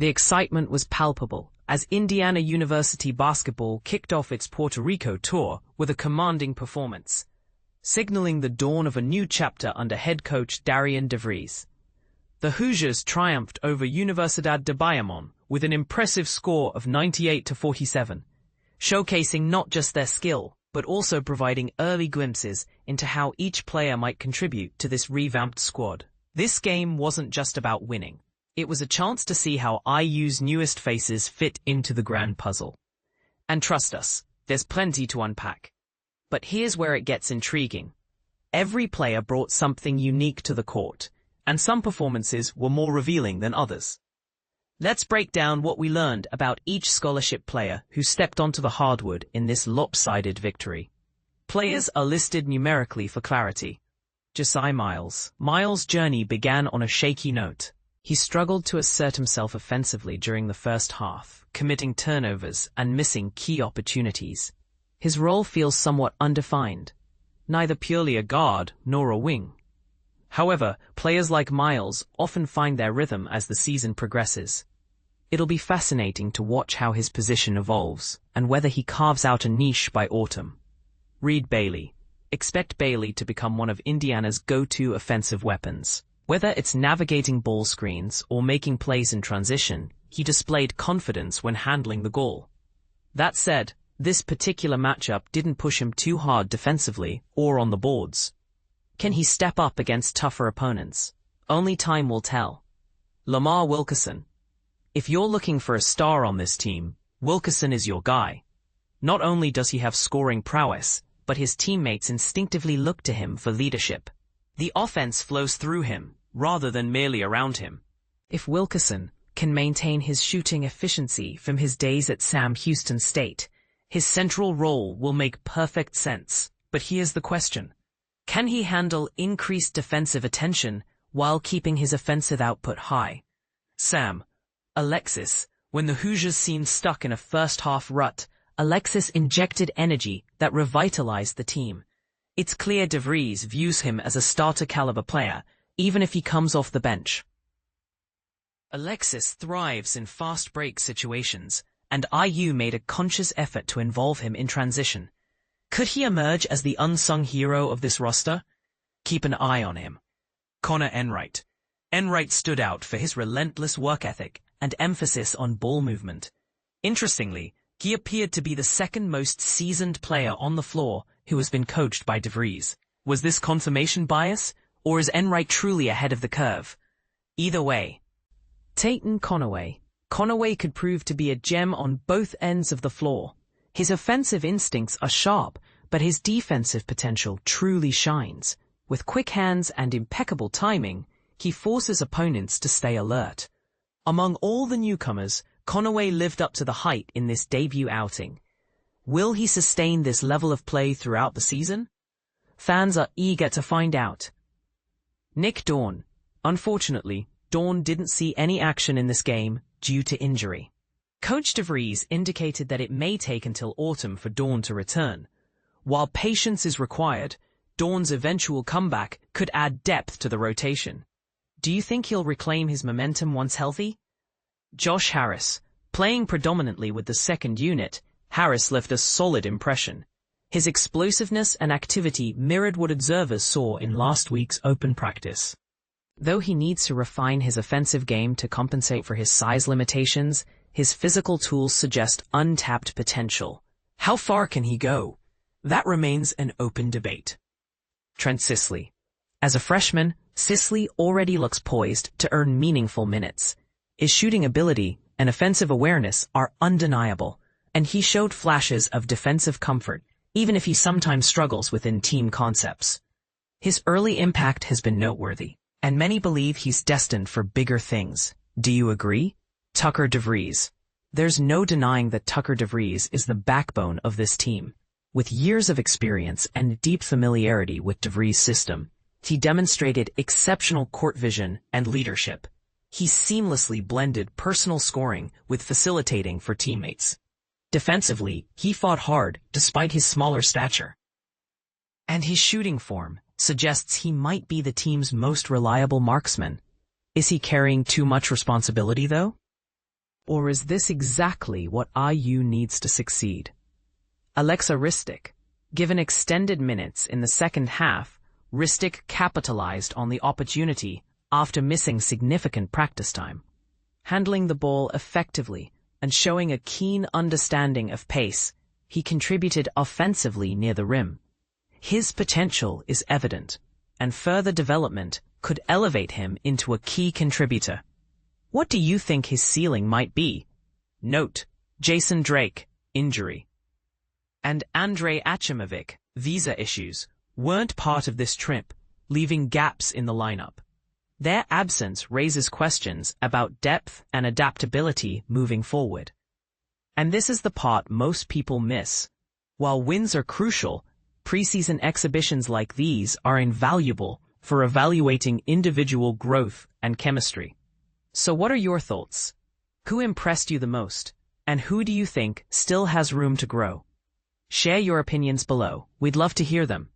The excitement was palpable as Indiana University basketball kicked off its Puerto Rico tour with a commanding performance, signaling the dawn of a new chapter under head coach Darian DeVries. The Hoosiers triumphed over Universidad de Bayamon with an impressive score of 98-47, showcasing not just their skill, but also providing early glimpses into how each player might contribute to this revamped squad. This game wasn't just about winning. It was a chance to see how IU's newest faces fit into the grand puzzle. And trust us, there's plenty to unpack. But here's where it gets intriguing. Every player brought something unique to the court, and some performances were more revealing than others. Let's break down what we learned about each scholarship player who stepped onto the hardwood in this lopsided victory. Players are listed numerically for clarity. Jasai Miles. Miles' journey began on a shaky note. He struggled to assert himself offensively during the first half, committing turnovers and missing key opportunities. His role feels somewhat undefined, neither purely a guard nor a wing. However, players like Miles often find their rhythm as the season progresses. It'll be fascinating to watch how his position evolves and whether he carves out a niche by autumn. Reed Bailey. Expect Bailey to become one of Indiana's go-to offensive weapons. Whether it's navigating ball screens or making plays in transition, he displayed confidence when handling the ball. That said, this particular matchup didn't push him too hard defensively or on the boards. Can he step up against tougher opponents? Only time will tell. Lamar Wilkerson. If you're looking for a star on this team, Wilkerson is your guy. Not only does he have scoring prowess, but his teammates instinctively look to him for leadership. The offense flows through him, rather than merely around him. If Wilkerson can maintain his shooting efficiency from his days at Sam Houston State, his central role will make perfect sense. But here's the question. Can he handle increased defensive attention while keeping his offensive output high? Alexis. When the Hoosiers seemed stuck in a first-half rut, Alexis injected energy that revitalized the team. It's clear DeVries views him as a starter-caliber player, even if he comes off the bench. Alexis thrives in fast-break situations, and IU made a conscious effort to involve him in transition. Could he emerge as the unsung hero of this roster? Keep an eye on him. Connor Enright. Enright stood out for his relentless work ethic and emphasis on ball movement. Interestingly, he appeared to be the second most seasoned player on the floor who has been coached by DeVries. Was this confirmation bias, or is Enright truly ahead of the curve? Either way. Tayton Conerway. Conerway could prove to be a gem on both ends of the floor. His offensive instincts are sharp, but his defensive potential truly shines. With quick hands and impeccable timing, he forces opponents to stay alert. Among all the newcomers, Conerway lived up to the hype in this debut outing. Will he sustain this level of play throughout the season? Fans are eager to find out. Nick Dawn. Unfortunately, Dawn didn't see any action in this game due to injury. Coach DeVries indicated that it may take until autumn for Dawn to return. While patience is required, Dawn's eventual comeback could add depth to the rotation. Do you think he'll reclaim his momentum once healthy? Josh Harris. Playing predominantly with the second unit, Harris left a solid impression. His explosiveness and activity mirrored what observers saw in last week's open practice. Though he needs to refine his offensive game to compensate for his size limitations, his physical tools suggest untapped potential. How far can he go? That remains an open debate. Trent Sisley. As a freshman, Sisley already looks poised to earn meaningful minutes. His shooting ability and offensive awareness are undeniable, and he showed flashes of defensive comfort, even if he sometimes struggles within team concepts. His early impact has been noteworthy, and many believe he's destined for bigger things. Do you agree? Tucker DeVries. There's no denying that Tucker DeVries is the backbone of this team. With years of experience and deep familiarity with DeVries' system, he demonstrated exceptional court vision and leadership. He seamlessly blended personal scoring with facilitating for teammates. Defensively, he fought hard despite his smaller stature. And his shooting form suggests he might be the team's most reliable marksman. Is he carrying too much responsibility, though? Or is this exactly what IU needs to succeed? Alexa Ristic. Given extended minutes in the second half, Ristic capitalized on the opportunity after missing significant practice time. Handling the ball effectively and showing a keen understanding of pace, he contributed offensively near the rim. His potential is evident, and further development could elevate him into a key contributor. What do you think his ceiling might be? Note: Jason Drake, injury, and Andrei Achimovic, visa issues, weren't part of this trip, leaving gaps in the lineup. Their absence raises questions about depth and adaptability moving forward. And this is the part most people miss. While wins are crucial, preseason exhibitions like these are invaluable for evaluating individual growth and chemistry. So what are your thoughts? Who impressed you the most, and who do you think still has room to grow? Share your opinions below. We'd love to hear them.